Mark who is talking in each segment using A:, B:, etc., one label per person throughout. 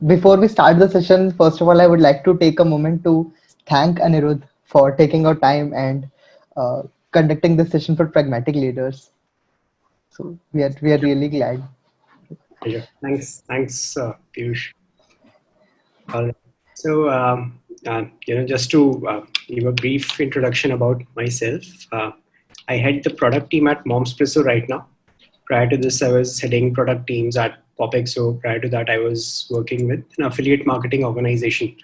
A: Before we start the session, first of all, I would like to take a moment to thank Anirudh for taking our time and uh, conducting this session for Pragmatic Leaders. So we are really glad.
B: Pleasure. Thanks, Piyush. All right. So, just to give a brief introduction about myself, I head the product team at Momspresso right now. Prior to this, I was heading product teams at POPxo. Prior to that, I was working with an affiliate marketing organization,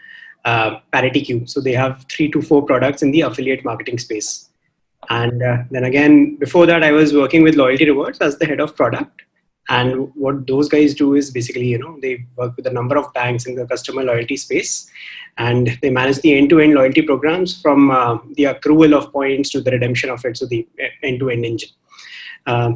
B: Parity. So they have 3 to 4 products in the affiliate marketing space. And then again, before that, I was working with Loyalty Rewardz as the head of product. And what those guys do is basically, they work with a number of banks in the customer loyalty space, and they manage the end-to-end loyalty programs from the accrual of points to the redemption of it, so the end-to-end engine.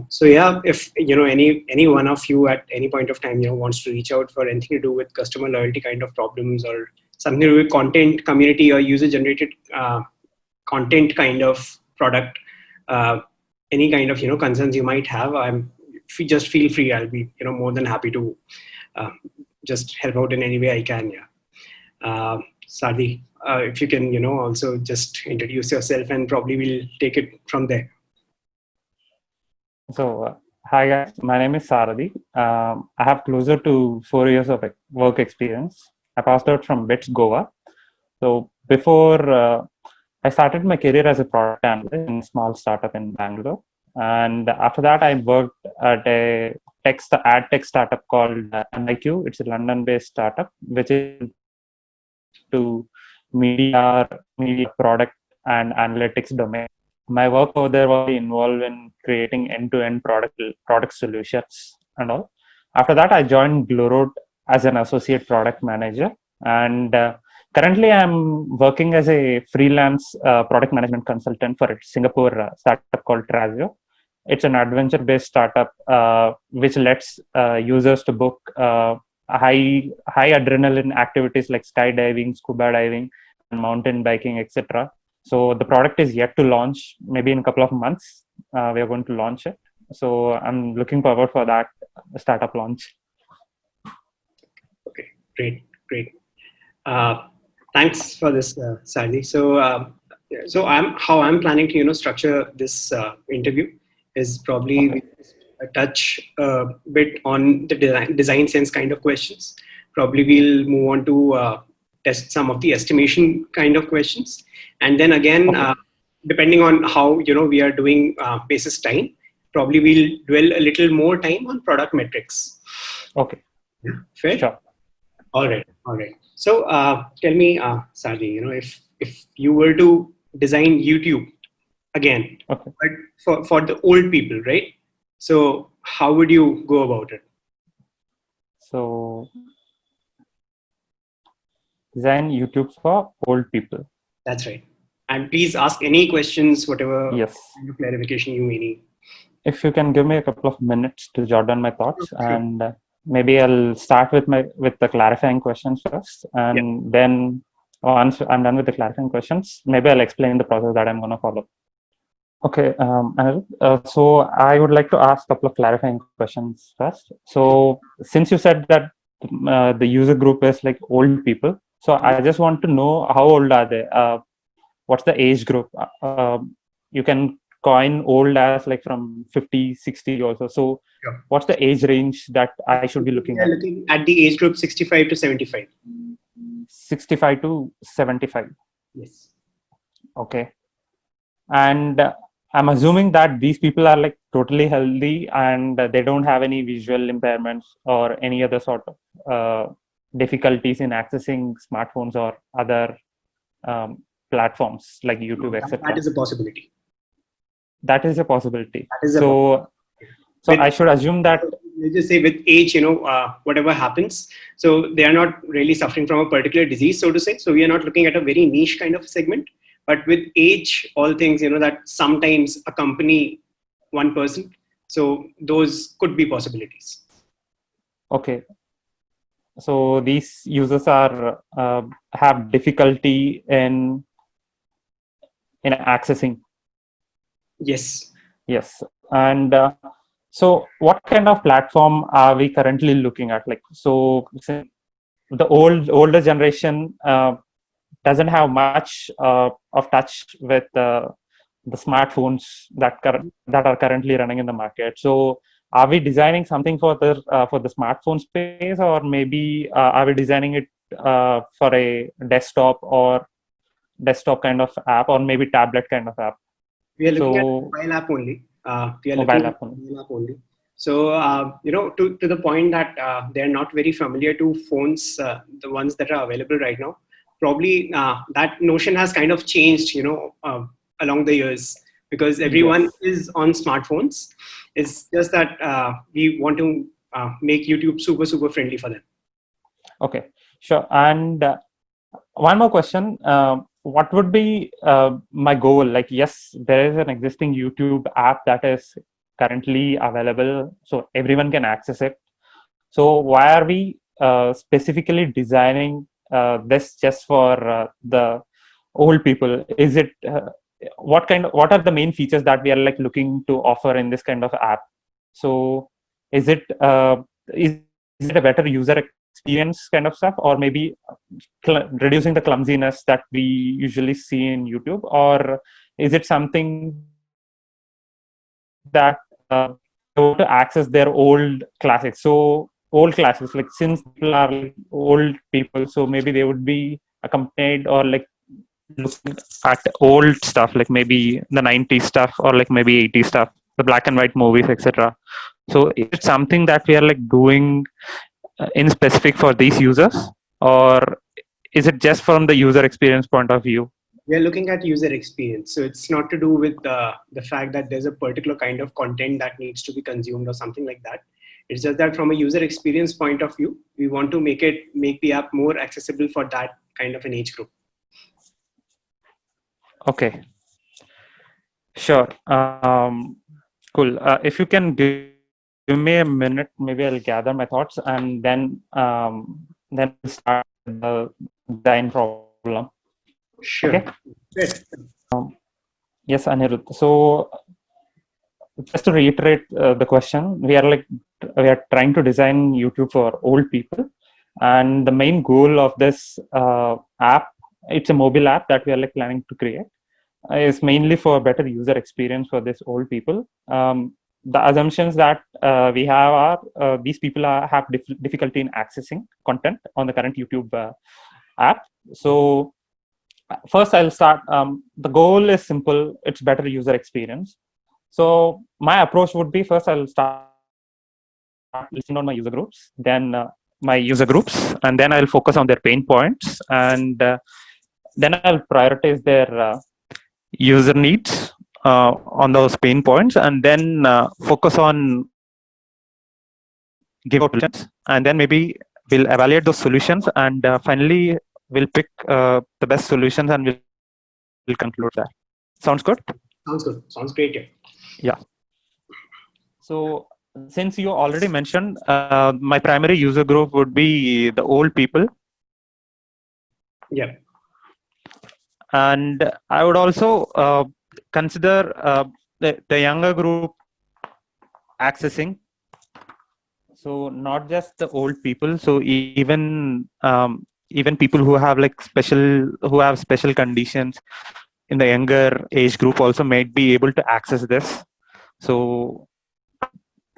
B: So yeah, if any one of you at any point of time wants to reach out for anything to do with customer loyalty kind of problems, or something to do with content, community, or user generated content kind of product, any kind of concerns you might have, just feel free. I'll be more than happy to just help out in any way I can. Yeah. Sadi, if you can also just introduce yourself, and probably we'll take it from there.
C: So, hi guys, my name is Saradi. I have closer to 4 years of work experience. I passed out from BITS Goa. So before I started my career as a product analyst in a small startup in Bangalore. And after that, I worked at a ad tech startup called NIQ. It's a London-based startup, which is to media product and analytics domain. My work over there was involved in creating end-to-end product solutions and all. After that, I joined Glowroad as an associate product manager, and currently I'm working as a freelance product management consultant for a Singapore startup called Trazio. It's an adventure-based startup which lets users to book high adrenaline activities like skydiving, scuba diving, and mountain biking, etc. So the product is yet to launch. Maybe in a couple of months, we are going to launch it. So I'm looking forward for that startup launch.
B: Okay, great. Thanks for this, Sadi. So how I'm planning to structure this interview is probably touch a bit on the design sense kind of questions. Probably we'll move on to test some of the estimation kind of questions, and then again, depending on how we are doing basis time, probably we'll dwell a little more time on product metrics.
C: Okay.
B: Yeah, fair.
C: Sure.
B: All right. So tell me, Sadi, if you were to design YouTube again,
C: okay,
B: but for the old people, right? So how would you go about it?
C: So design YouTube for old people.
B: That's right. And please ask any questions, whatever
C: yes.
B: kind of clarification you may need.
C: If you can give me a couple of minutes to jot down my thoughts,
B: sure.
C: And maybe I'll start with the clarifying questions first, and then once I'm done with the clarifying questions, maybe I'll explain the process that I'm going to follow. Okay, so I would like to ask a couple of clarifying questions first. So since you said that the user group is like old people, so I just want to know how old are they? What's the age group? You can coin old as like from 50, 60 also. So what's the age range that I should be looking at?
B: Looking at the age group 65 to 75.
C: 65 to 75.
B: Yes.
C: Okay. And I'm assuming that these people are like totally healthy and they don't have any visual impairments or any other sort of difficulties in accessing smartphones or other platforms like YouTube, etc.
B: That is a possibility.
C: That is a possibility.
B: That is
C: so I should assume that.
B: Let's just say with age, whatever happens, so they are not really suffering from a particular disease, so to say. So we are not looking at a very niche kind of segment. But with age, all things, that sometimes accompany one person. So those could be possibilities.
C: Okay. So these users are have difficulty in accessing.
B: Yes.
C: And so what kind of platform are we currently looking at? Like, so the older generation doesn't have much of touch with the smartphones that are currently running in the market. So are we designing something for the smartphone space, or maybe are we designing it for a desktop kind of app, or maybe tablet kind of app?
B: We are looking at
C: So
B: mobile app only. We are looking
C: mobile
B: at
C: app only.
B: mobile app only. So, to the point that they're not very familiar to phones, the ones that are available right now. Probably that notion has kind of changed, along the years, because everyone
C: Yes.
B: is on smartphones. It's just that we want to make YouTube super, super friendly for them.
C: Okay, sure. And one more question. What would be my goal? Like, yes, there is an existing YouTube app that is currently available, so everyone can access it. So why are we specifically designing this just for the old people? Is it what are the main features that we are like looking to offer in this kind of app? So is it is it a better user experience kind of stuff, or maybe reducing the clumsiness that we usually see in YouTube, or is it something that they want to access their old classics? So old classics, like since people are like old people, so maybe they would be accompanied or like looking at old stuff, like maybe the 90s stuff or like maybe 80s stuff, the black and white movies, etc. So is it something that we are like doing in specific for these users, or is it just from the user experience point of view?
B: We are looking at user experience. So it's not to do with the fact that there's a particular kind of content that needs to be consumed or something like that. It's just that from a user experience point of view, we want to make the app more accessible for that kind of an age group.
C: Okay, sure. Cool. If you can give me a minute, maybe I'll gather my thoughts, and then we'll start the design problem. Okay.
B: Sure. Good.
C: Yes, Anirudh. So just to reiterate the question, we are trying to design YouTube for old people, and the main goal of this app, it's a mobile app that we are like planning to create, is mainly for better user experience for this old people. The assumptions that we have are these people have difficulty in accessing content on the current YouTube app. So first I'll start. The goal is simple. It's better user experience. So my approach would be, first I'll start listening on my user groups, and then I'll focus on their pain points, and then I'll prioritize their user needs on those pain points, and then focus on giving out solutions, and then maybe we'll evaluate those solutions, and finally we'll pick the best solutions, and we'll conclude that. Sounds good?
B: Sounds good. Sounds great.
C: Yeah. So since you already mentioned, my primary user group would be the old people.
B: Yeah.
C: And I would also consider the younger group accessing. So not just the old people. So even people who have like special conditions in the younger age group also might be able to access this. So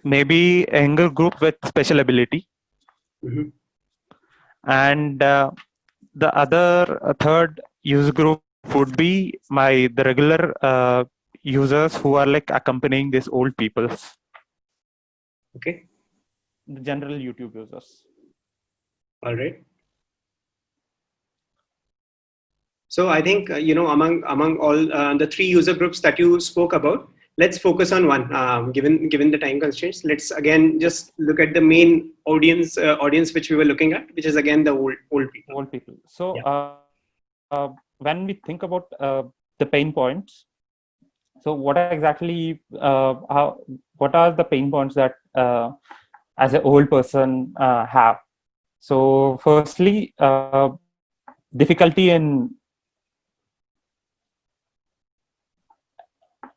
C: maybe a younger group with special ability.
B: Mm-hmm.
C: And the other third user group would be the regular users who are like accompanying these old people,
B: Okay.
C: the general YouTube users.
B: All right. So I think among all the three user groups that you spoke about, let's focus on one. Given the time constraints, let's again just look at the main audience which we were looking at, which is again the old people.
C: Old people. So
B: Yeah.
C: when we think about the pain points, so what exactly what are the pain points that as an old person have? So firstly, difficulty in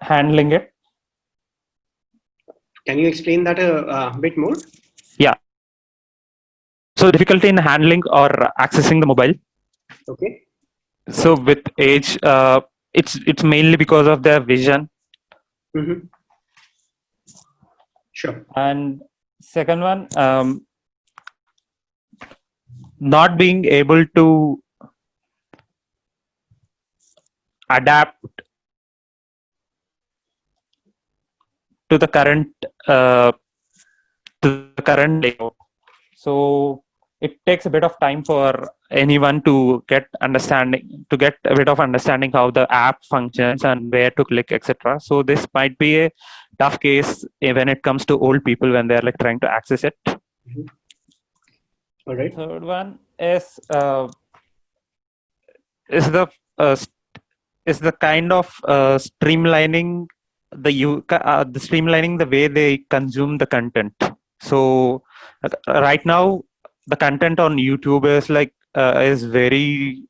C: handling it.
B: Can you explain that a bit more?
C: Yeah. So difficulty in handling or accessing the mobile.
B: Okay.
C: So with age, it's mainly because of their vision.
B: Mm-hmm. Sure.
C: And second one, not being able to adapt to the current uh, layout. So it takes a bit of time for anyone to get a bit of understanding how the app functions and where to click, etc. So this might be a tough case when it comes to old people when they're like trying to access it.
B: Mm-hmm. All right.
C: Third one is the uh, kind of streamlining the streamlining the way they consume the content. So right now the content on YouTube is like is very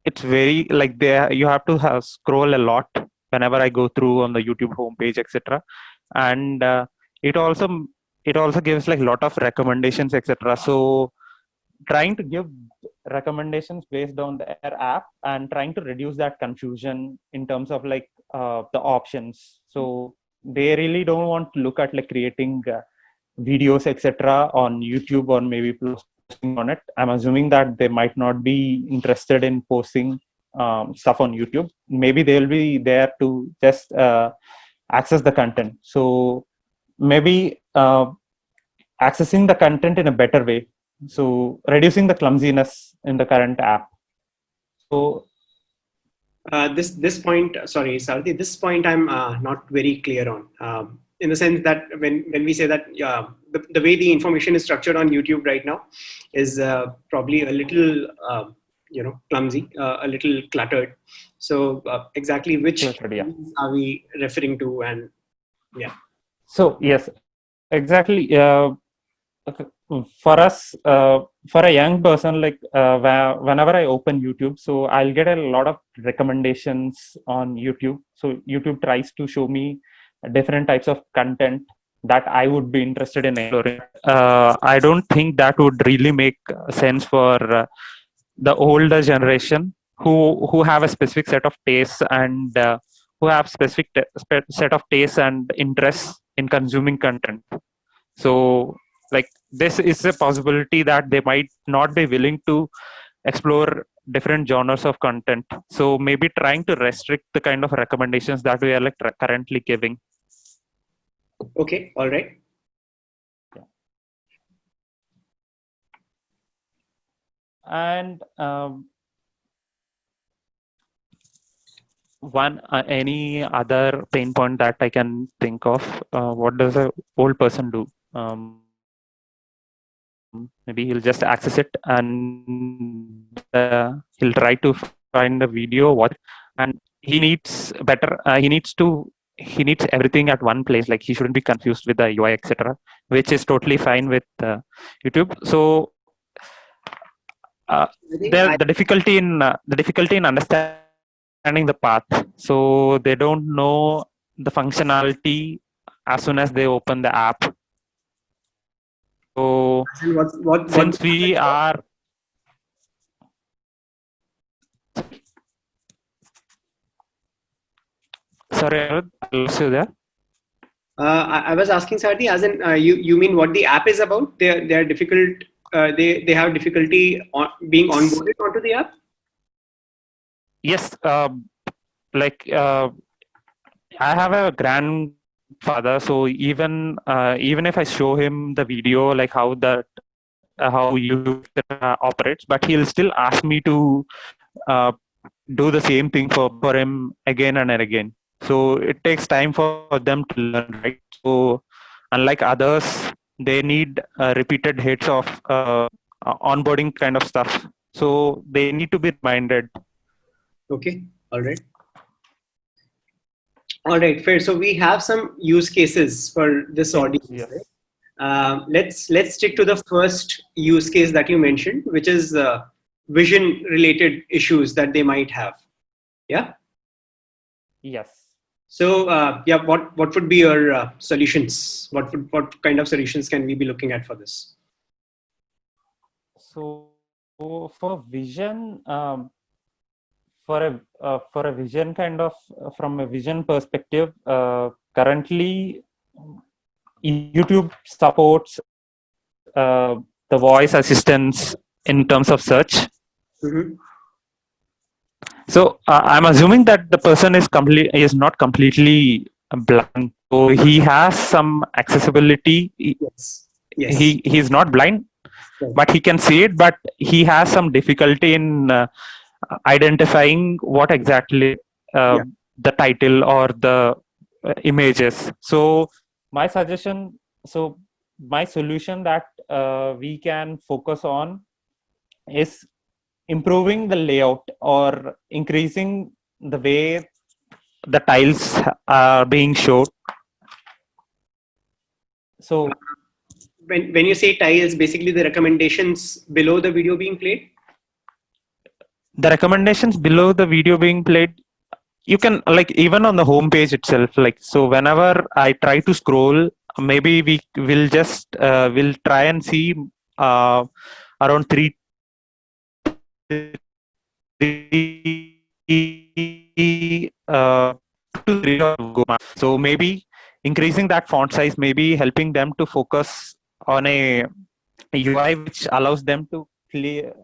C: it's very like there you have to scroll a lot whenever I go through on the YouTube homepage, etc. And it also gives like a lot of recommendations, etc. So trying to give recommendations based on their app and trying to reduce that confusion in terms of like the options. So they really don't want to look at like creating videos, etc. on YouTube or maybe posting on it. I'm assuming that they might not be interested in posting stuff on YouTube. Maybe they'll be there to just access the content. So maybe accessing the content in a better way. So reducing the clumsiness in the current app. So
B: this point, sorry, Sarthi, this point I'm not very clear on. In the sense that when we say that the way the information is structured on YouTube right now is probably a little clumsy, a little cluttered. So exactly which
C: yeah.
B: are we referring to? And yeah.
C: So yes, exactly. For us, for a young person, like whenever I open YouTube, so I'll get a lot of recommendations on YouTube. So YouTube tries to show me different types of content that I would be interested in exploring. I don't think that would really make sense for the older generation who have a specific set of tastes and who have specific set of tastes and interests in consuming content. So like this is a possibility that they might not be willing to explore different genres of content. So maybe trying to restrict the kind of recommendations that we are like currently giving.
B: Okay. All right.
C: And any other pain point that I can think of, what does a old person do? Maybe he'll just access it and he'll try to find a video, watch it, and he needs better. He needs everything at one place. Like he shouldn't be confused with the UI, etc., which is totally fine with YouTube. So the difficulty in understanding the path. So they don't know the functionality as soon as they open the app. So since we are sorry, Anirudh, I lost you there.
B: I was asking Sarthi, as in you mean what the app is about? They're difficult. They have difficulty being onboarded onto the app.
C: Yes, like I have a grandfather, so even if I show him the video, like how YouTube operates, but he'll still ask me to uh, do the same thing for him again and again. So it takes time for them to learn, right? So unlike others, they need repeated hits of onboarding kind of stuff. So they need to be reminded.
B: Okay. All right. All right. Fair. So we have some use cases for this audience.
C: Yes.
B: Right? Let's stick to the first use case that you mentioned, which is vision related issues that they might have. Yeah.
C: Yes.
B: So yeah, what would be your solutions? What kind of solutions can we be looking at for this?
C: So for vision, for a vision kind of from a vision perspective, currently YouTube supports the voice assistance in terms of search.
B: Mm-hmm.
C: So I'm assuming that the person is not completely blind. So he has some accessibility.
B: Yes. Yes.
C: He's not blind,
B: Right.
C: but he can see it. But he has some difficulty in identifying what exactly
B: Yeah.
C: the title or the images. So my suggestion, so my solution that we can focus on is improving the layout or increasing the way the tiles are being showed. So
B: When you say tiles, basically the recommendations below the video being played.
C: the recommendations below the video being played, you can like even on the home page itself, like, so whenever I try to scroll, maybe we will just will try and see around 3 to 3 so maybe increasing that font size, maybe helping them to focus on a UI which allows them to clear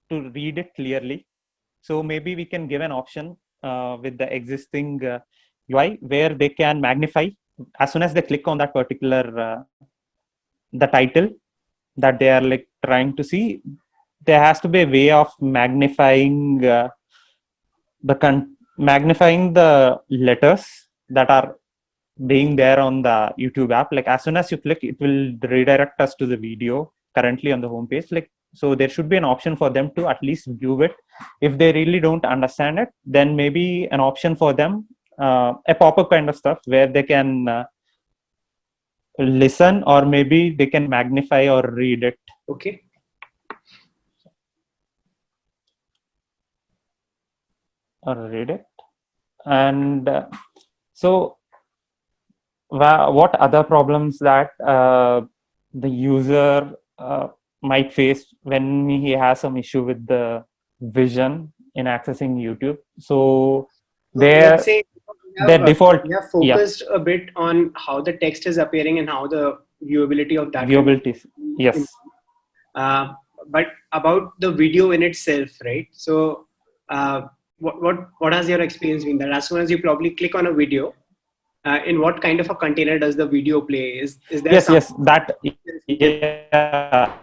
C: to read it clearly. So maybe we can give an option with the existing UI where they can magnify as soon as they click on that particular the title that they are like trying to see. There has to be a way of magnifying magnifying the letters that are being there on the YouTube app. Like as soon as you click, it will redirect us to the video currently on the homepage. Like, so there should be an option for them to at least view it. If they really don't understand it, then maybe an option for them, a pop-up kind of stuff where they can listen, or maybe they can magnify or read it.
B: Okay.
C: Or read it. And so what other problems that the user might face when he has some issue with the vision in accessing YouTube? So
B: Let's say
C: their default,
B: we have focused a bit on how the text is appearing and how the viewability of that.
C: Viewability, yes.
B: But about the video in itself, right? So what has your experience been that as soon as you probably click on a video, in what kind of a container does the video play? Is there
C: yes that yeah,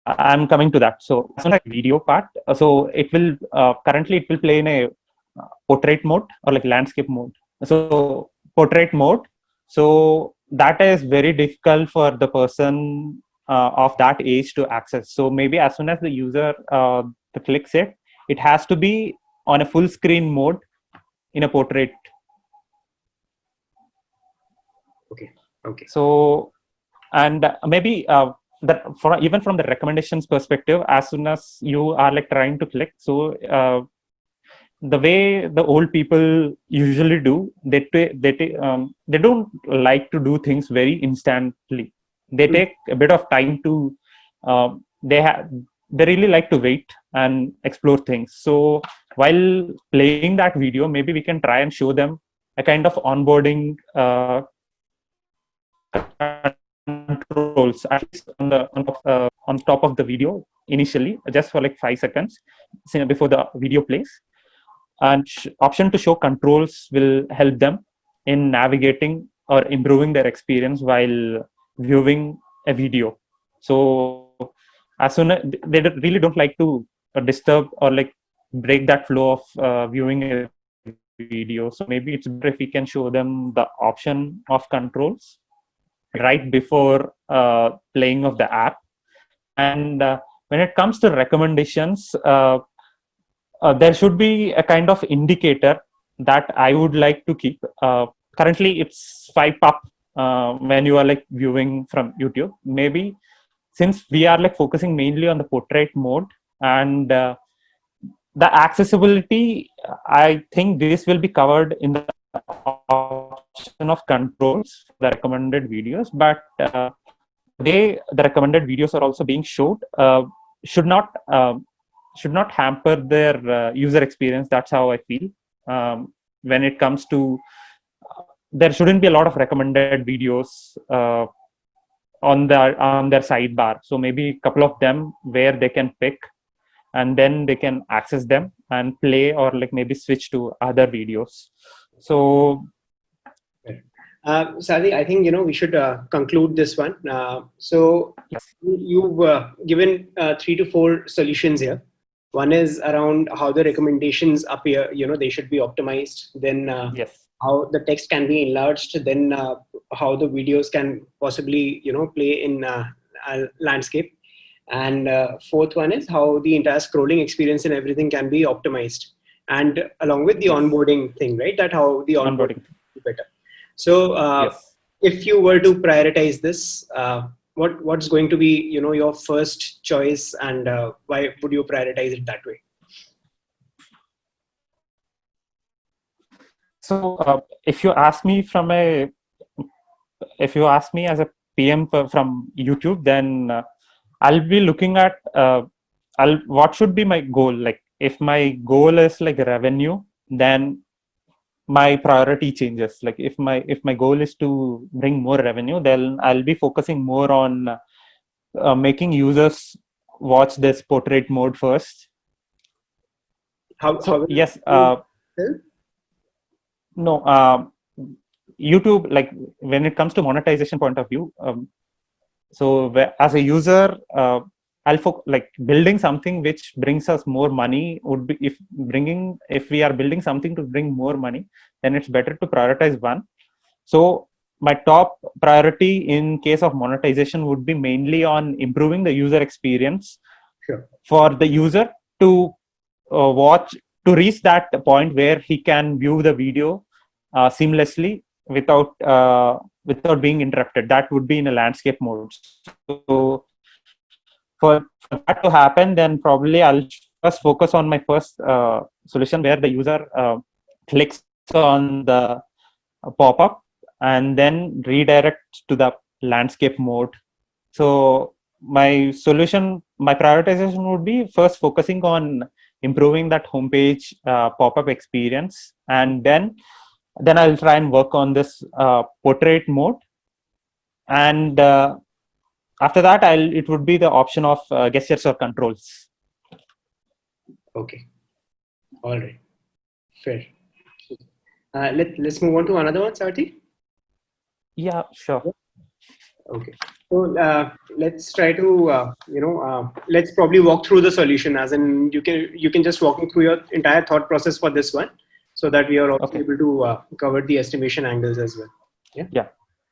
C: I'm coming to that. So as soon as video part, so it will currently it will play in a portrait mode or like landscape mode. So portrait mode, so that is very difficult for the person of that age to access. So maybe as soon as the user clicks it, it has to be on a full screen mode in a portrait.
B: Okay.
C: So, and maybe that for even from the recommendations perspective, as soon as you are like trying to click, so the way the old people usually do, they don't like to do things very instantly. They take a bit of time to they really like to wait and explore things. So while playing that video, maybe we can try and show them a kind of onboarding controls, at least on top of the video initially, just for like 5 seconds before the video plays. And option to show controls will help them in navigating or improving their experience while viewing a video. So as soon as they really don't like to disturb or like break that flow of viewing a video, so maybe it's better if we can show them the option of controls right before playing of the app. And when it comes to recommendations, there should be a kind of indicator that I would like to keep. Currently, it's swipe up when you are like viewing from YouTube. Maybe since we are like focusing mainly on the portrait mode and the accessibility, I think this will be covered in the option of controls for the recommended videos. But way the recommended videos are also being showed should not should not hamper their user experience. That's how I feel. When it comes to there shouldn't be a lot of recommended videos on their sidebar. So maybe a couple of them where they can pick, and then they can access them and play, or like maybe switch to other videos. So
B: Sadi, I think we should conclude this one. So
C: yes,
B: you've given 3 to 4 solutions here. One is around how the recommendations appear. They should be optimized. Then
C: yes,
B: how the text can be enlarged. Then how the videos can possibly play in a landscape. And fourth one is how the entire scrolling experience and everything can be optimized. And along with the onboarding thing, right? That how the onboarding is better. So
C: yes.
B: if you were to prioritize this, what's going to be your first choice, and why would you prioritize it that way?
C: So if you ask me as a PM from YouTube, then I'll be looking at what should be my goal. Like if my goal is like revenue, then my priority changes. Like if my goal is to bring more revenue, then I'll be focusing more on making users watch this portrait mode first. So yes, no, YouTube, like when it comes to monetization point of view, so as a user, like building something which brings us more money would be, if we are building something to bring more money, then it's better to prioritize one. So my top priority in case of monetization would be mainly on improving the user experience.
B: Sure.
C: For the user to reach that point where he can view the video seamlessly without being interrupted. That would be in a landscape mode. So for that to happen, then probably I'll first focus on my first solution where the user clicks on the pop-up and then redirects to the landscape mode. So my prioritization would be first focusing on improving that homepage pop-up experience, and then I'll try and work on this portrait mode, and after that it would be the option of gestures or controls.
B: Okay, all right, fair. Let's move on to another one, Sarthi.
C: Yeah, sure.
B: Okay, so let's try to let's probably walk through the solution, as in you can just walk me through your entire thought process for this one, so that we are also able to cover the estimation angles as well.
C: Yeah.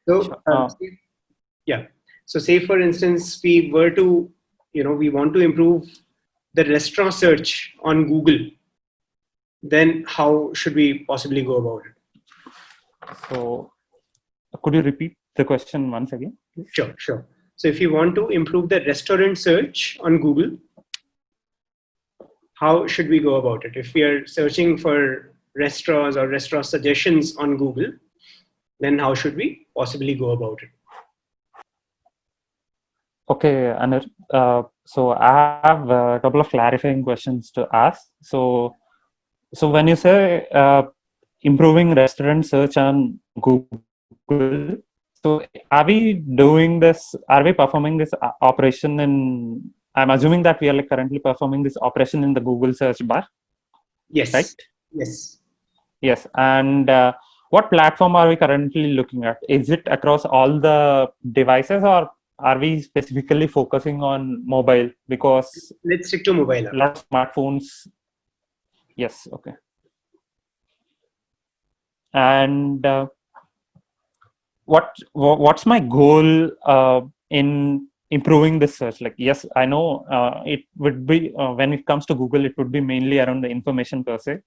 B: So
C: sure.
B: So say for instance we were to we want to improve the restaurant search on Google, then how should we possibly go about it?
C: So could you repeat the question once again?
B: Sure. So if you want to improve the restaurant search on Google, how should we go about it? If we are searching for restaurants or restaurant suggestions on Google, then how should we possibly go about it?
C: Okay, Anirudh. So I have a couple of clarifying questions to ask. So when you say improving restaurant search on Google, so are we doing this? Are we performing this operation in? I'm assuming that we are like currently performing this operation in the Google search bar.
B: Yes.
C: Right.
B: Yes.
C: And what platform are we currently looking at? Is it across all the devices, or are we specifically focusing on mobile? Because
B: let's stick to mobile.
C: A lot of smartphones. Yes. Okay. And what's my goal in improving this search? Like, yes, I know it would be when it comes to Google, it would be mainly around the information per se,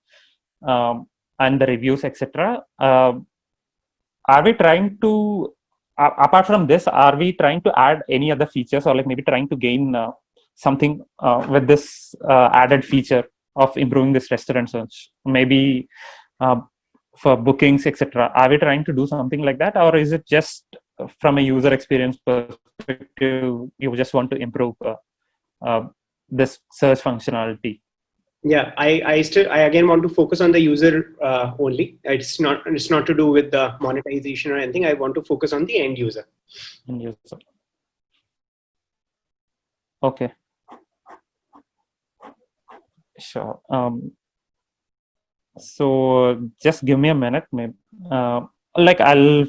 C: and the reviews, etc. Are we trying to apart from this, are we trying to add any other features, or like maybe trying to gain something with this added feature of improving this restaurant search? Maybe for bookings, etc. Are we trying to do something like that, or is it just from a user experience perspective perspective, you just want to improve this search functionality?
B: Yeah, I again want to focus on the user only. It's not to do with the monetization or anything. I want to focus on the end user.
C: Okay. Sure. So just give me a minute, maybe. Like I'll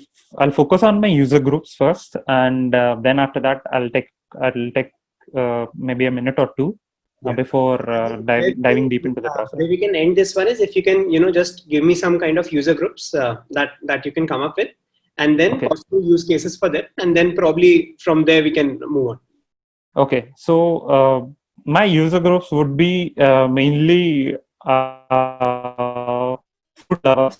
C: focus on my user groups first, and then after that I'll take maybe a minute or two before diving deep into the process.
B: Where we can end this one is if you can, just give me some kind of user groups that you can come up with, and then possible use cases for them, and then probably from there we can move on.
C: Okay, so my user groups would be mainly food lovers.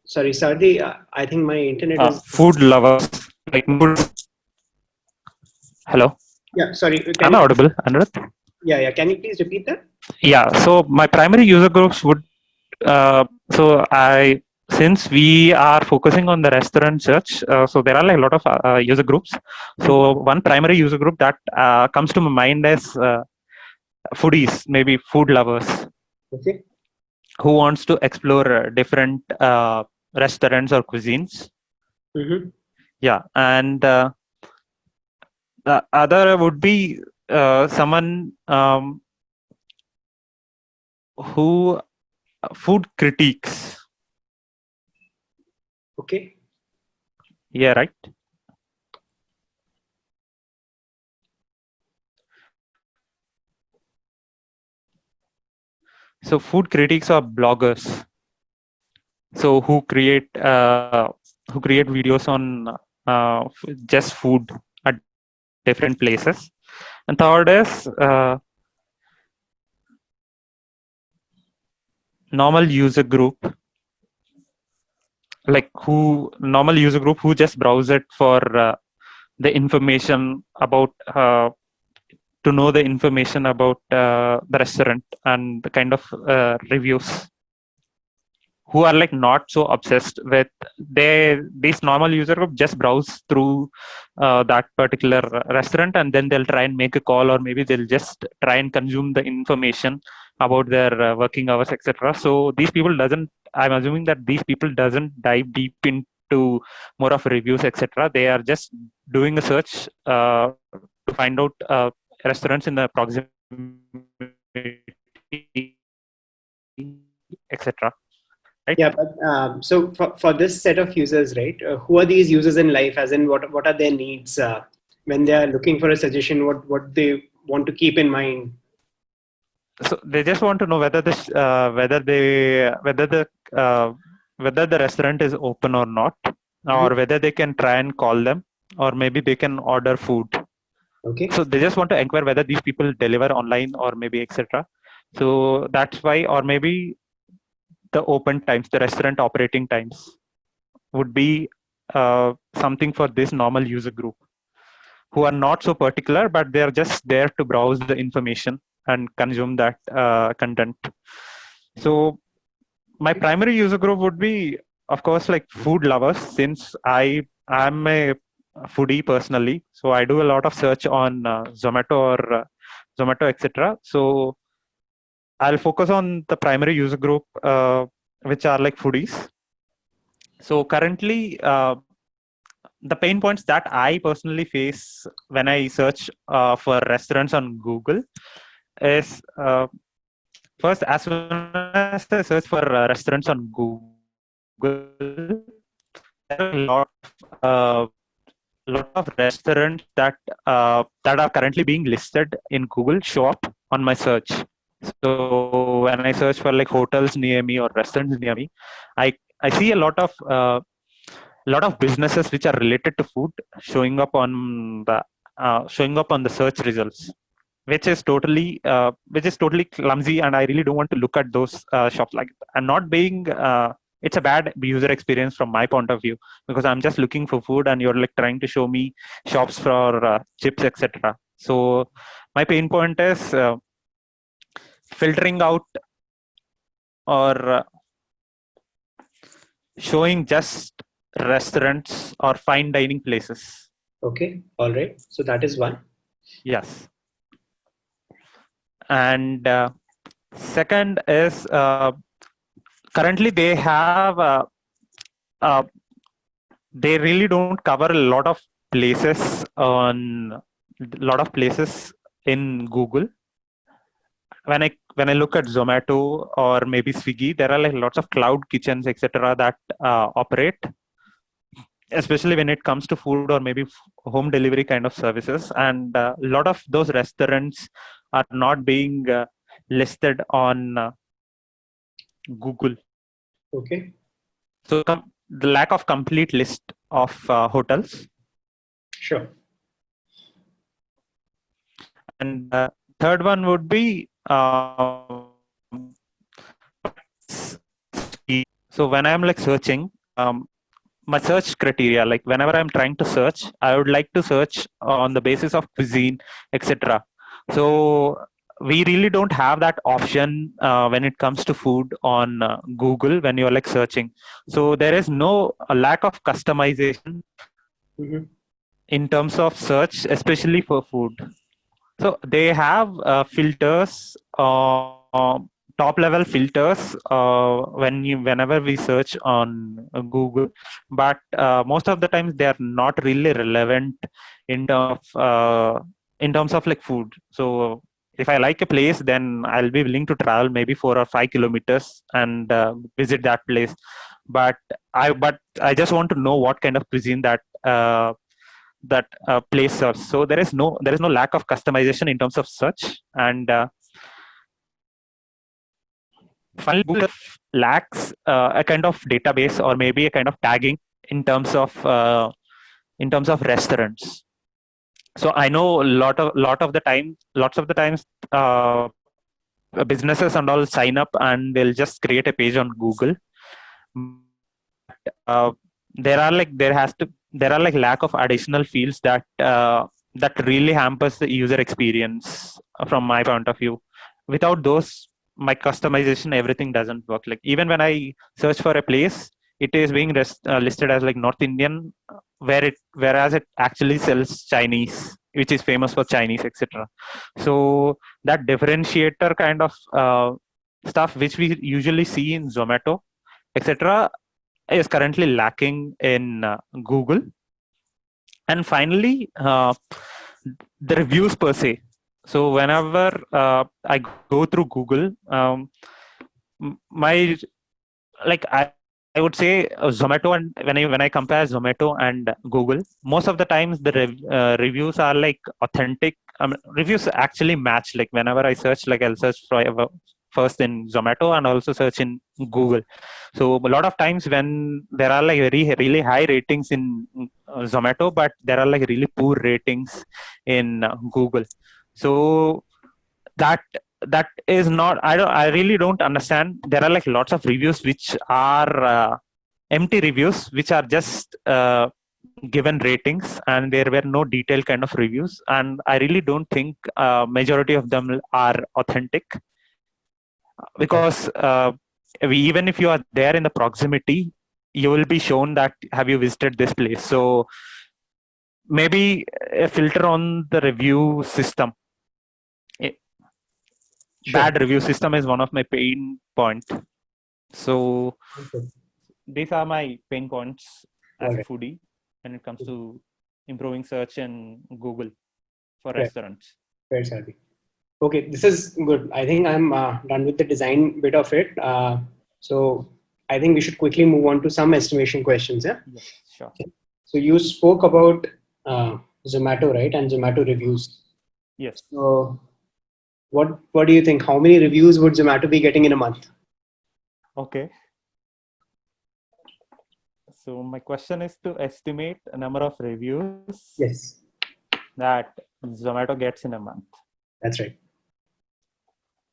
B: Sorry, Sardi, I think my internet is...
C: Food lovers, like food. Hello?
B: Yeah, sorry.
C: Am I audible, Anirudh?
B: Yeah. Can you please repeat that?
C: Yeah, so my primary user groups would... since we are focusing on the restaurant search, so there are like a lot of user groups. So one primary user group that comes to my mind is foodies, maybe food lovers.
B: Okay.
C: Who wants to explore different restaurants or cuisines.
B: Mm-hmm.
C: Yeah, and the other would be someone who food critiques.
B: Okay.
C: Yeah, right. So food critics are bloggers. So who create videos on just food at different places. And third is normal user group, like normal user group who just browse it for the information about to know the information about the restaurant and the kind of reviews, who are like not so obsessed with this normal user group just browse through that particular restaurant, and then they'll try and make a call, or maybe they'll just try and consume the information about their working hours, etc. So these people I'm assuming that these people doesn't dive deep into more of reviews, etc. They are just doing a search to find out restaurants in the proximity, etc. Right?
B: Yeah, but so for this set of users, right, who are these users in life, as in what are their needs when they are looking for a suggestion, what they want to keep in mind?
C: So they just want to know whether the restaurant is open or not, or whether they can try and call them, or maybe they can order food.
B: Okay.
C: So they just want to inquire whether these people deliver online, or maybe etc. So that's why, or maybe the open times, the restaurant operating times would be something for this normal user group, who are not so particular, but they are just there to browse the information and consume that content. So my primary user group would be, of course, like food lovers, since I'm a foodie personally. So I do a lot of search on Zomato, etc. So I'll focus on the primary user group, which are like foodies. So currently, the pain points that I personally face when I search for restaurants on Google is first, as soon as I search for restaurants on Google, there are lot of restaurants that are currently being listed in Google show up on my search. So when I search for like hotels near me or restaurants near me, I see a lot of businesses which are related to food showing up on the search results, which is totally clumsy, and I really don't want to look at those shops. Like, I'm not being it's a bad user experience from my point of view, because I'm just looking for food and you're like trying to show me shops for chips, etc. So my pain point is filtering out, or showing just restaurants or fine dining places.
B: Okay. All right. So that is one.
C: Yes. And second is currently uh, they really don't cover a lot of places in Google. When I look at Zomato or maybe Swiggy, there are like lots of cloud kitchens, etc., that operate, especially when it comes to food or maybe home delivery kind of services. And a lot of those restaurants are not being listed on Google.
B: Okay.
C: So the lack of complete list of hotels.
B: Sure.
C: And third one would be so when I'm like searching, my search criteria, like whenever I'm trying to search, I would like to search on the basis of cuisine, etc. So we really don't have that option when it comes to food on Google when you're like searching. So there is no a lack of customization in terms of search, especially for food. So they have filters, top level filters whenever we search on Google, but most of the times they are not really relevant in in terms of like food. So if I like a place, then I'll be willing to travel maybe 4 or 5 kilometers and visit that place. But I just want to know what kind of cuisine that place serves. So there is no lack of customization in terms of search. And finally, Google lacks a kind of database or maybe a kind of tagging in terms of restaurants. So I know lots of the times businesses and all sign up and they'll just create a page on Google, but there are like lack of additional fields that really hampers the user experience from my point of view. Without those, my customization, everything doesn't work. Like even when I search for a place, it is being listed as like North Indian, whereas it actually sells Chinese, which is famous for Chinese, etc. So that differentiator kind of stuff which we usually see in Zomato, etc., is currently lacking in Google. And finally, the reviews per se. So whenever I go through Google, my like I would say Zomato, and when I compare Zomato and Google, most of the times the reviews are like authentic. Reviews actually match. Like whenever I search, like I'll search for first in Zomato and also search in Google. So a lot of times when there are like really high ratings in Zomato, but there are like really poor ratings in Google. So that that is not, I really don't understand. There are like lots of reviews which are empty reviews, which are just given ratings, and there were no detailed kind of reviews, and I really don't think majority of them are authentic, because even if you are there in the proximity, you will be shown that have you visited this place. So maybe a filter on the review system.
B: Sure.
C: Bad review system is one of my pain points. So
B: Okay.
C: these are my pain points as a
B: Alright.
C: foodie when it comes to improving search in Google for
B: Fair.
C: restaurants.
B: Fair, Sarvi. Okay, this is good. I think I'm done with the design bit of it. So I think we should quickly move on to some estimation questions. Yeah.
C: Yes, sure.
B: Okay. So you spoke about Zomato, right, and Zomato reviews.
C: Yes.
B: So what do you think? How many reviews would Zomato be getting in a month?
C: Okay. So my question is to estimate a number of reviews
B: Yes,
C: that Zomato gets in a month.
B: that's right.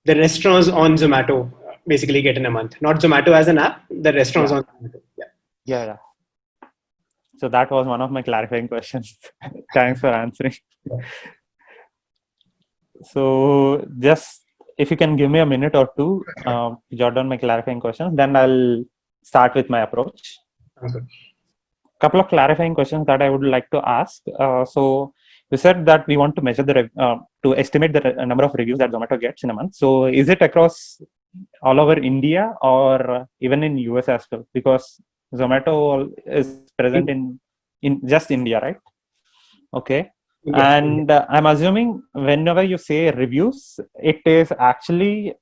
B: The restaurants on Zomato basically get in a month. Not Zomato as an app, the restaurants
C: Yeah.
B: on Zomato. Yeah.
C: Yeah. So that was one of my clarifying questions. Thanks for answering. So just if you can give me a minute or two to jot down my clarifying questions, then I'll start with my approach.
B: Sounds good.
C: couple of clarifying questions that I would like to ask. So you said that we want to measure to estimate the number of reviews that Zomato gets in a month. So is it across all over India or even in US as well? Because Zomato is present in just India, right? Okay.
B: India.
C: And I'm assuming whenever you say reviews, it is actually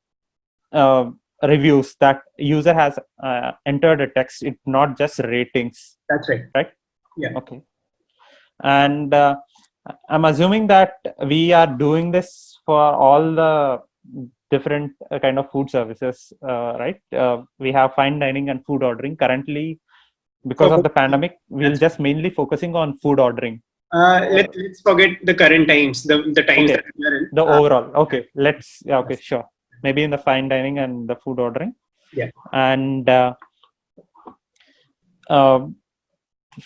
C: reviews that user has entered a text. It's not just ratings.
B: That's right.
C: Right?
B: Yeah.
C: Okay. And I'm assuming that we are doing this for all the different kind of food services, right? We have fine dining and food ordering. Currently, because of the pandemic, we'll just mainly focusing on food ordering.
B: Let's forget the current times, the times
C: Okay.
B: that we are in.
C: The overall. Okay. Okay, sure. Maybe in the fine dining and the food ordering.
B: Yeah.
C: And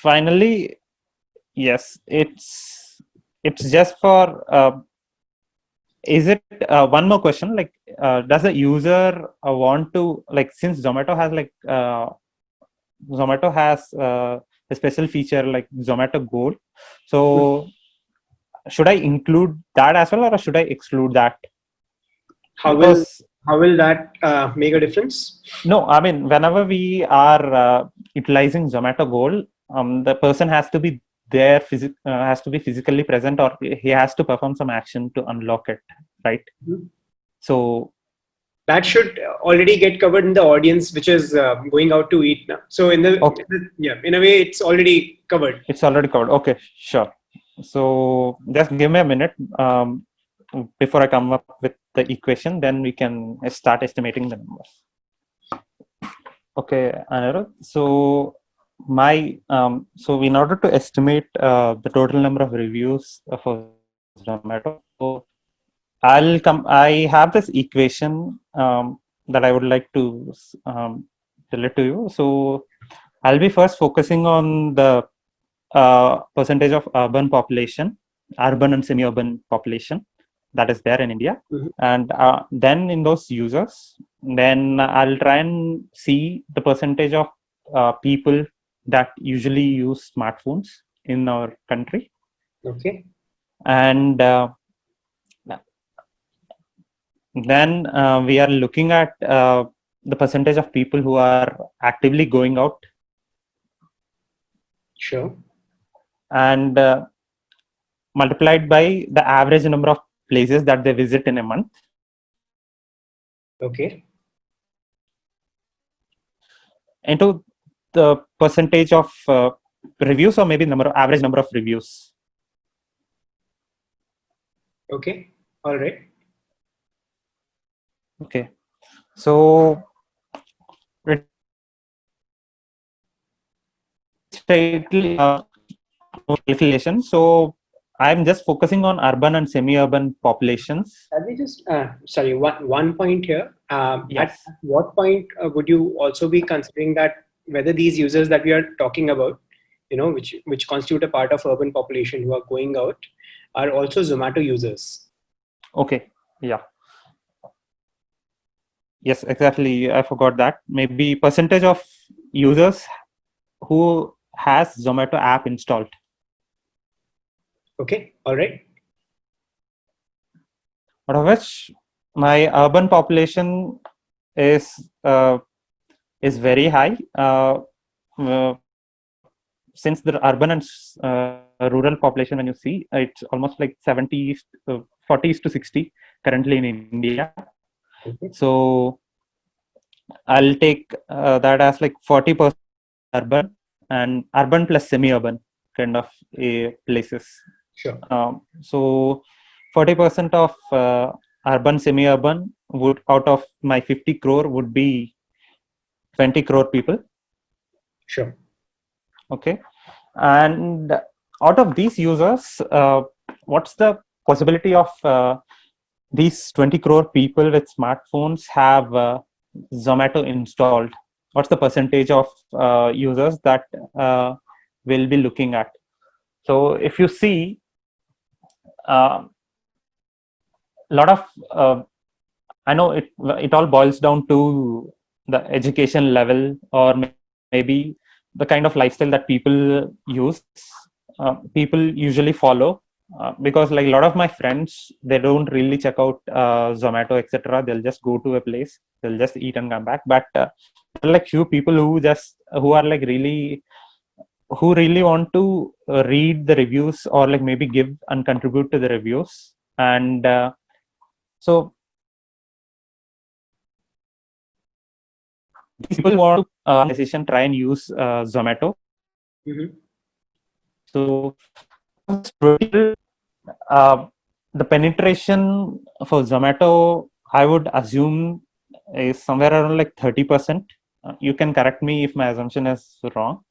C: finally, yes, it's just for is it one more question, like does the user want to, like, since Zomato has a special feature like Zomato Gold, so should I include that as well or should I exclude that?
B: How will that make a difference?
C: No, I mean, whenever we are utilizing Zomato Gold, the person has to be there, has to be physically present, or he has to perform some action to unlock it, right?
B: Mm-hmm.
C: So
B: that should already get covered in the audience, which is going out to eat now. So in a way, it's already covered.
C: It's already covered. Okay, sure. So just give me a minute before I come up with the equation, then we can start estimating the numbers. Okay, Anirudh. So so in order to estimate the total number of reviews for Zomato, so I have this equation that I would like to tell it to you. So I'll be first focusing on the percentage of urban and semi-urban population that is there in India.
B: Mm-hmm.
C: And then in those users, then I'll try and see the percentage of people that usually use smartphones in our country.
B: Okay.
C: And then we are looking at the percentage of people who are actively going out.
B: Sure.
C: And multiplied by the average number of places that they visit in a month.
B: Okay.
C: Into the percentage of reviews, or maybe average number of reviews.
B: Okay. All right.
C: Okay. So calculation. So I'm just focusing on urban and semi-urban populations.
B: Let me just one point here.
C: Yes.
B: At what point would you also be considering that whether these users that we are talking about, which constitute a part of urban population who are going out, are also Zomato users?
C: Okay. Yeah. Yes, exactly. I forgot that. Maybe percentage of users who has Zomato app installed.
B: Okay. All right.
C: Out of which my urban population is very high. Since the urban and rural population, when you see, it's almost like 70s, 40s to 60 currently in India.
B: Okay.
C: So I'll take that as like 40% urban and urban plus semi-urban kind of places.
B: Sure.
C: So 40% of urban semi-urban would, out of my 50 crore, would be 20 crore people.
B: Sure.
C: Okay. And out of these users, what's the possibility of these 20 crore people with smartphones have Zomato installed? What's the percentage of users that we'll be looking at? So if you see, a lot of I know it all boils down to the education level, or maybe the kind of lifestyle that people use, people usually follow, because like a lot of my friends, they don't really check out Zomato, etc. They'll just go to a place, they'll just eat and come back. But there are like few people who are like really, who really want to read the reviews, or like maybe give and contribute to the reviews. And so these people want to decision try and use Zomato.
B: Mm-hmm.
C: So the penetration for Zomato, I would assume, is somewhere around like 30%. You can correct me if my assumption is wrong.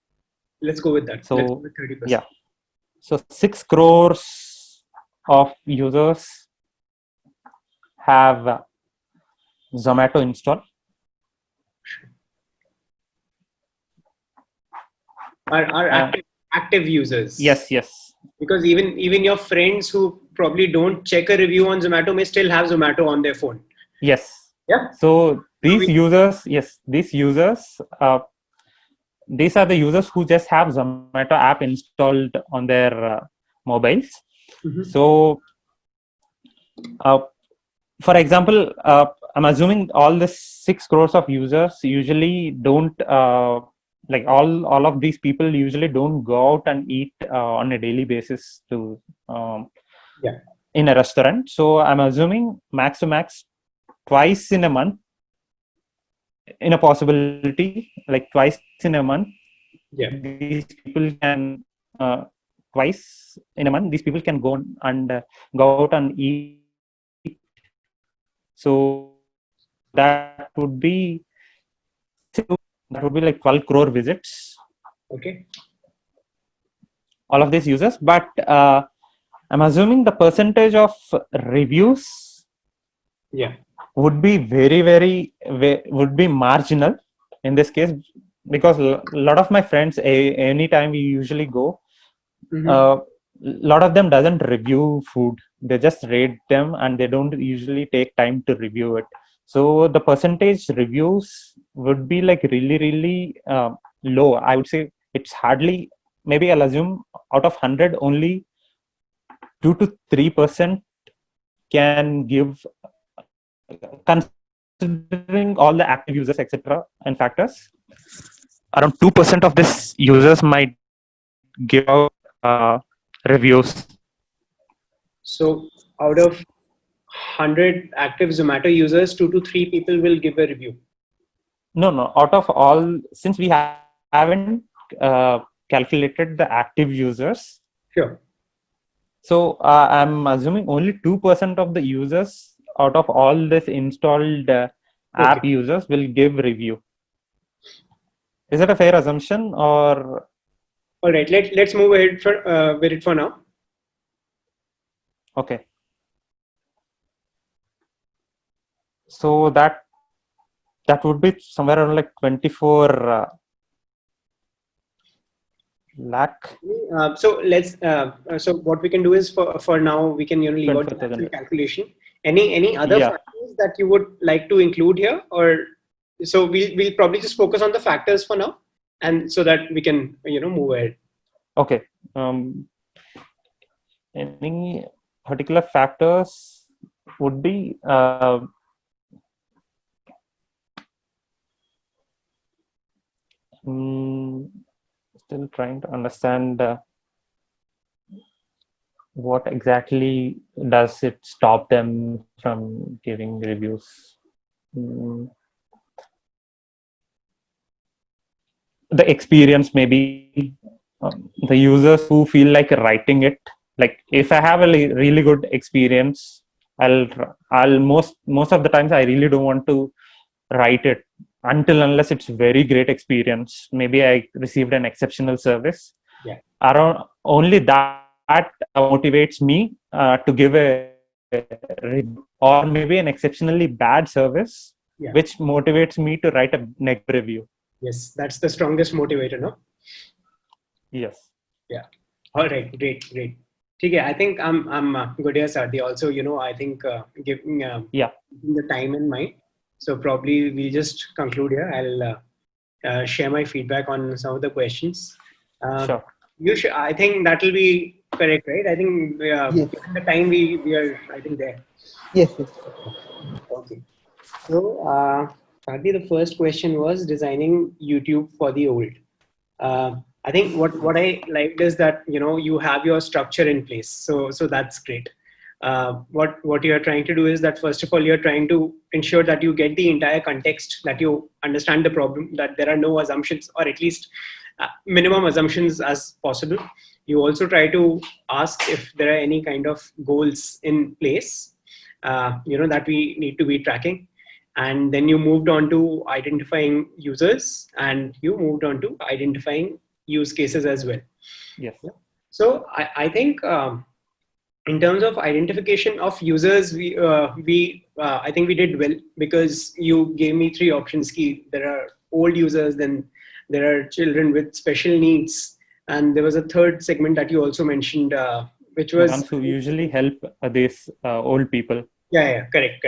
B: Let's go with that.
C: So
B: let's go with 30%.
C: yeah, so 6 crores of users have Zomato installed.
B: Are active users.
C: Yes.
B: Because even your friends who probably don't check a review on Zomato may still have Zomato on their phone.
C: Yes.
B: Yeah.
C: So these users, these are the users who just have Zomato app installed on their mobiles.
B: Mm-hmm.
C: So for example, I'm assuming all the 6 crores of users usually don't like all of these people usually don't go out and eat on a daily basis to in a restaurant. So I'm assuming max to max twice in a month, in a possibility, like twice in a month, these people can twice in a month these people can go and go out and eat. So that would be like 12 crore visits.
B: Okay.
C: All of these users, but I'm assuming the percentage of reviews would be would be marginal in this case, because a lot of my friends, anytime we usually go, lot of them doesn't review food, they just rate them and they don't usually take time to review it. So the percentage reviews would be like really low. I would say it's hardly, maybe I'll assume out of 100 only 2 to 3% can give, considering all the active users, etc. and factors, around 2% of this users might give out reviews.
B: So out of 100 active Zomato users, 2 to 3 people will give a review.
C: No, out of all, since we haven't calculated the active users.
B: Sure.
C: So I'm assuming only 2% of the users out of all this installed app users will give review. Is that a fair assumption, or?
B: All right, let's move ahead with it for now.
C: Okay. So that would be somewhere around like 24 lakh.
B: So let's so what we can do is for now we can leave out the calculation. Any other factors that you would like to include here, or so we'll probably just focus on the factors for now, and so that we can move ahead.
C: Okay. Any particular factors would be still trying to understand what exactly does it stop them from giving reviews. The experience, maybe the users who feel like writing it. Like if I have a really good experience, I'll most of the times I really don't want to write it unless it's very great experience. Maybe I received an exceptional service. Around only that motivates me to give a review, or maybe an exceptionally bad service, which motivates me to write a negative review.
B: Yes, that's the strongest motivator, no?
C: Yes.
B: Yeah. All right. Great. Okay, I think I'm good here, Sardi. Also, I think giving the time in mind. So probably we'll just conclude here. share my feedback on some of the questions.
C: Sure.
B: I think that will be correct, right? I think
A: Yes.
B: given the time we are, I think there.
A: Yes. Yes.
B: Okay. So, Karthi, the first question was designing YouTube for the old. I think what I liked is that you have your structure in place. So that's great. What you are trying to do is that first of all you're trying to ensure that you get the entire context, that you understand the problem, that there are no assumptions, or at least minimum assumptions as possible. You also try to ask if there are any kind of goals in place, that we need to be tracking. And then you moved on to identifying users, and you moved on to identifying use cases as well.
C: Yes.
B: So I think in terms of identification of users, I think we did well, because you gave me three options. Key, there are old users, then there are children with special needs, and there was a third segment that you also mentioned, which
C: The
B: was
C: ones who usually help these old people.
B: yeah, correct.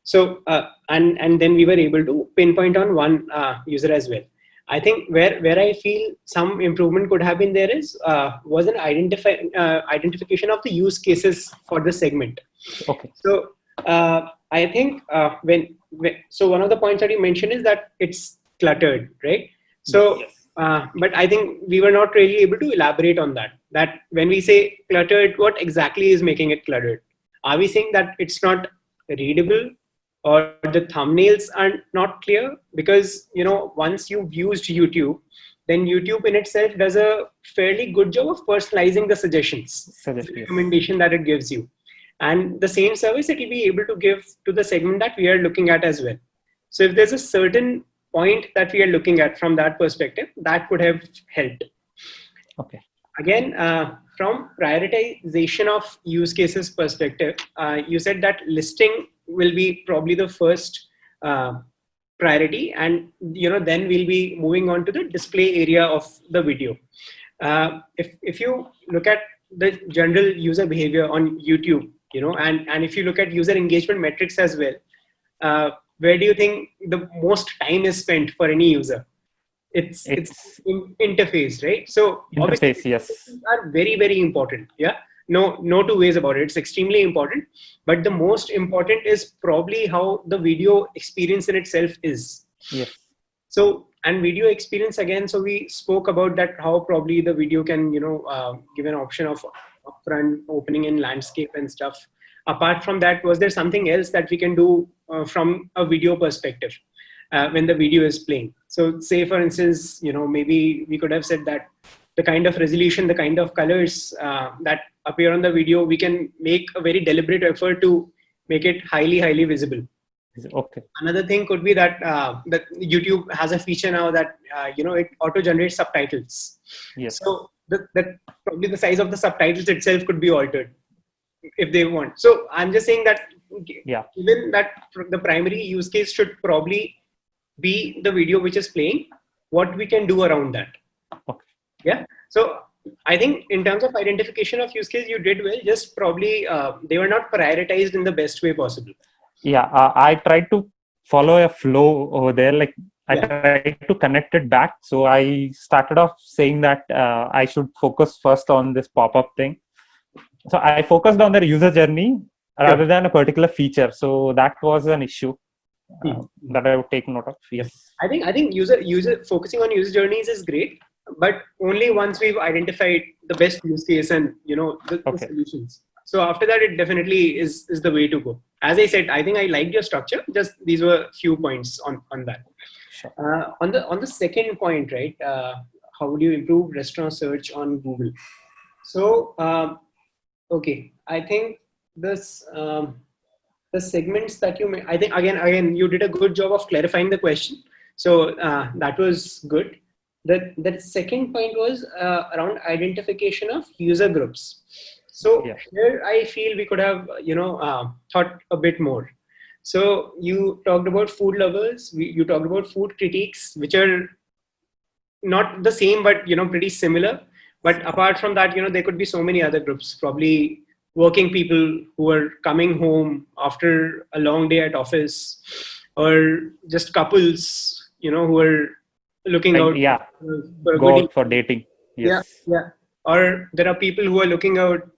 B: So and then we were able to pinpoint on one user as well. I think where I feel some improvement could have been there was an identification of the use cases for the segment.
C: Okay.
B: So I think so one of the points that you mentioned is that it's cluttered, right? So
C: Yes.
B: but I think we were not really able to elaborate on that. That when we say cluttered, what exactly is making it cluttered? Are we saying that it's not readable, or the thumbnails are not clear? Because once you've used YouTube, then YouTube in itself does a fairly good job of personalizing the suggestions, the recommendation that it gives you, and the same service it will be able to give to the segment that we are looking at as well. So if there's a certain point that we are looking at from that perspective, that would have helped.
C: Okay.
B: Again, from prioritization of use cases perspective, you said that listing will be probably the first priority, and then we'll be moving on to the display area of the video. If you look at the general user behavior on YouTube, and if you look at user engagement metrics as well, where do you think the most time is spent for any user? It's interface, right? So
C: interface, yes,
B: are very, very important. Yeah, no two ways about it. It's extremely important, but the most important is probably how the video experience in itself is.
C: Yes.
B: So, and video experience again, so we spoke about that, how probably the video can give an option of upfront opening in landscape and stuff. Apart from that, was there something else that we can do from a video perspective when the video is playing? So say for instance, maybe we could have said that the kind of resolution, the kind of colors that appear on the video, we can make a very deliberate effort to make it highly visible.
C: Okay.
B: Another thing could be that that YouTube has a feature now that it auto generates subtitles.
C: Yes.
B: So that probably the size of the subtitles itself could be altered if they want. So I'm just saying that given that the primary use case should probably be the video which is playing, what we can do around that.
C: Okay.
B: Yeah. So I think in terms of identification of use case, you did well. Just probably they were not prioritized in the best way possible.
C: Yeah, I tried to follow a flow over there. Like I tried to connect it back. So I started off saying that I should focus first on this pop-up thing. So I focused on the user journey rather than a particular feature. So that was an issue that I would take note of. Yes.
B: I think user focusing on user journeys is great, but only once we've identified the best use case and the solutions. So after that, it definitely is the way to go. As I said, I think I liked your structure. Just these were a few points on that.
C: Sure.
B: On the second point, right? How would you improve restaurant search on Google? So okay, I think this the segments that you made. I think again you did a good job of clarifying the question. So that was good. The second point was around identification of user groups. So here I feel we could have thought a bit more. So you talked about food lovers. You talked about food critiques, which are not the same, but pretty similar. But apart from that, there could be so many other groups. Probably working people who are coming home after a long day at office, or just couples, who are looking
C: Like,
B: out
C: yeah,
B: for a
C: go
B: good.
C: out for dating.
B: Yeah,
C: Yes.
B: yeah. Or there are people who are looking out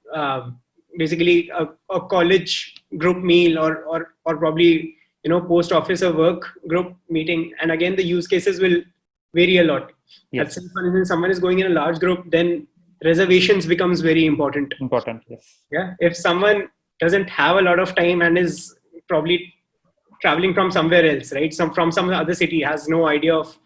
B: basically a college group meal or probably post office or work group meeting. And again, the use cases will vary a lot. Let's say,
C: Yes.
B: for instance, someone is going in a large group, then reservations becomes very important.
C: Important. Yes.
B: Yeah, if someone doesn't have a lot of time and is probably traveling from somewhere else, right? From some other city, has no idea of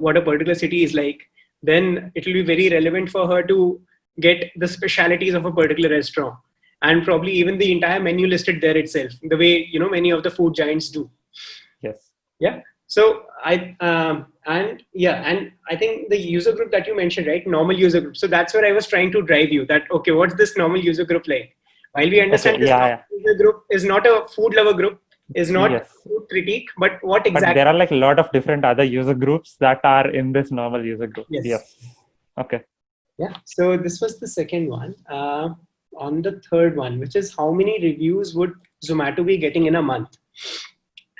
B: what a particular city is like, then it will be very relevant for her to get the specialities of a particular restaurant and probably even the entire menu listed there itself, the way many of the food giants do.
C: Yes.
B: Yeah. So and I think the user group that you mentioned, right? Normal user group. So that's where I was trying to drive you. That okay, what's this normal user group like? While we understand
C: Okay.
B: this
C: Yeah.
B: normal user group is not a food lover group, is not
C: Yes.
B: food critique, but what
C: But there
B: exactly?
C: are like a lot of different other user groups that are in this normal user group.
B: Yes.
C: Yes. Okay.
B: Yeah. So this was the second one. On the third one, which is how many reviews would Zomato be getting in a month?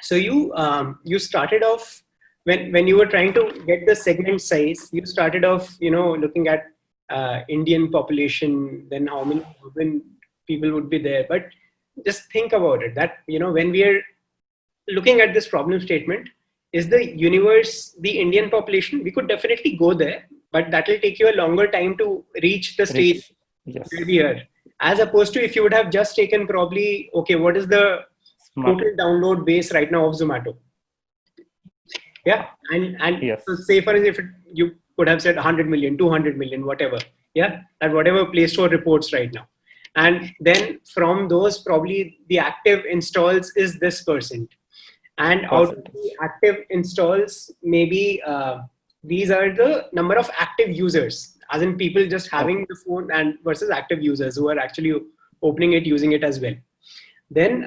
B: So you started off when you were trying to get the segment size. You started off looking at Indian population, then how many urban people would be there. But just think about it. That when we are looking at this problem statement, is the universe the Indian population? We could definitely go there, but that will take you a longer time to reach the stage
C: Rich. Yes.
B: where we are. As opposed to if you would have just taken probably, okay, what is the
C: Smart.
B: total download base right now of Zomato? Yeah, and
C: Yes.
B: so say for instance, if you could have said 100 million, 200 million, whatever. Yeah, at whatever Play Store reports right now. And then from those, probably the active installs is this %. And out of the
C: Percentage.
B: active installs, maybe these are the number of active users, as in people just having
C: Okay.
B: the phone and versus active users who are actually opening it, using it as well. Then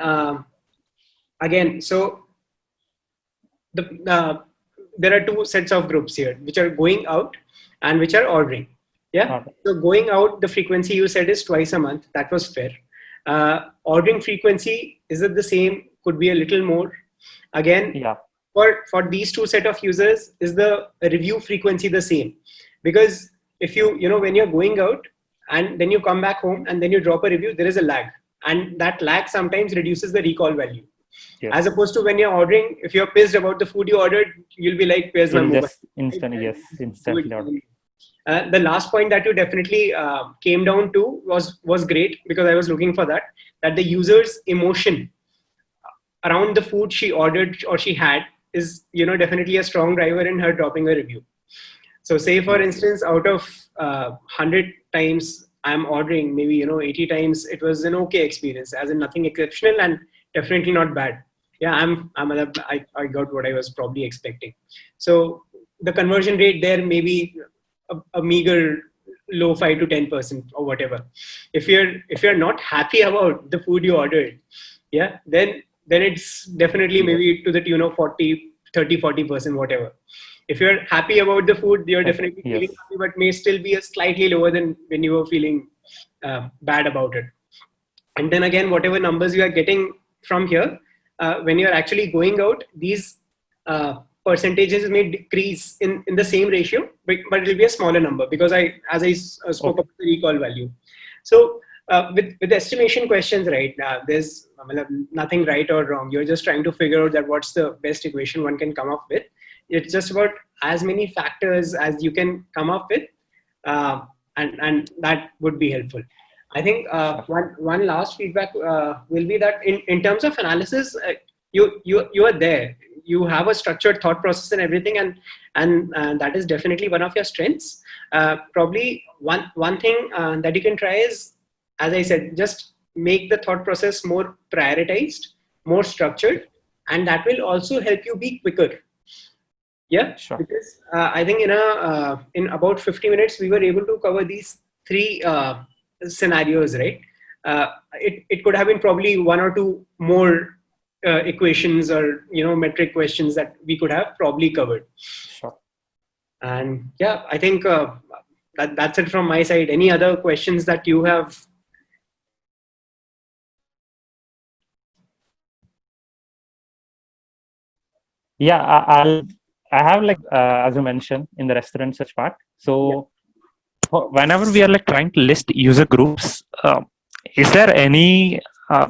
B: again, so there are two sets of groups here, which are going out and which are ordering. Yeah.
C: Okay.
B: So going out, the frequency you said is twice a month. That was fair. Ordering frequency, is it the same? Could be a little more. Again,
C: Yeah.
B: for these two set of users, is the review frequency the same? Because if when you're going out and then you come back home and then you drop a review, there is a lag, and that lag sometimes reduces the recall value.
C: Yes.
B: As opposed to when you're ordering, if you're pissed about the food you ordered, you'll be like, "Where's my
C: You'll
B: mobile?"
C: just instantly order.
B: The last point that you definitely came down to was great, because I was looking for that the user's emotion around the food she ordered or she had is definitely a strong driver in her dropping a review. So say for instance, out of 100 times I'm ordering, maybe 80 times it was an okay experience, as in nothing exceptional and definitely not bad. Yeah, I got what I was probably expecting. So the conversion rate there may be a meager low 5 to 10% or whatever. If you're not happy about the food you ordered, yeah, then it's definitely maybe to the tune of 40% whatever. If you're happy about the food, you're definitely feeling happy, but may still be a slightly lower than when you were feeling bad about it. And then again, whatever numbers you are getting from here, when you're actually going out, these percentages may decrease in the same ratio, but it will be a smaller number, because as I spoke about the recall value. So with estimation questions, right, there's nothing right or wrong. You're just trying to figure out that what's the best equation one can come up with. It's just about as many factors as you can come up with, and that would be helpful. I think one last feedback will be that in terms of analysis, you are there. You have a structured thought process and everything, and that is definitely one of your strengths. Probably one thing that you can try is, as I said, just make the thought process more prioritized, more structured, and that will also help you be quicker. Yeah,
C: Sure.
B: because I think in about 50 minutes we were able to cover these three scenarios, right? It could have been probably one or two more equations or metric questions that we could have probably covered.
C: Sure.
B: And yeah, I think that's it from my side. Any other questions that you have?
C: Yeah, I'll I have like as you mentioned in the restaurant search part. So whenever we are like trying to list user groups, is there any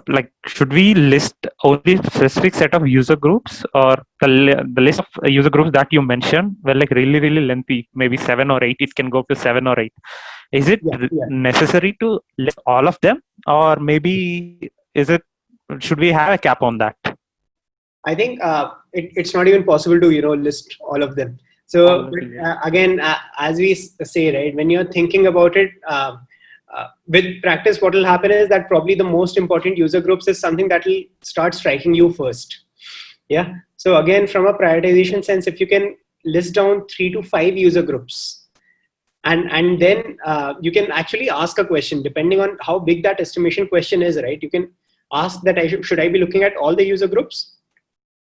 C: like should we list only specific set of user groups, or the list of user groups that you mentioned were like really lengthy, maybe 7 or 8? It can go up to 7 or 8. Is it necessary to list all of them, or maybe should we have a cap on that?
B: I think it's not even possible to list all of them. So again, as we say, right, when you're thinking about it, with practice, what will happen is that probably the most important user groups is something that will start striking you first. Yeah. So again, from a prioritization sense, if you can list down 3 to 5 user groups, and then you can actually ask a question depending on how big that estimation question is, right? You can ask that should I be looking at all the user groups,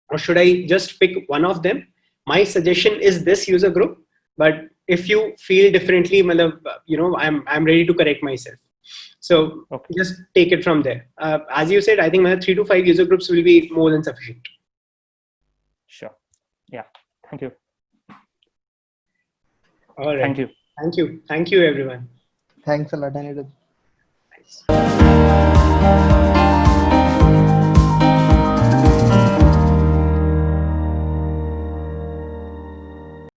B: or should I just pick one of them? My suggestion is this user group, but if you feel differently, I'm ready to correct myself. So just take it from there. As you said, I think 3 to 5 user groups will be more than sufficient.
C: Sure. Yeah. Thank you.
B: All right.
C: Thank you.
B: Thank you. Thank you, everyone.
A: Thanks a lot, Anirudh.
B: Thanks.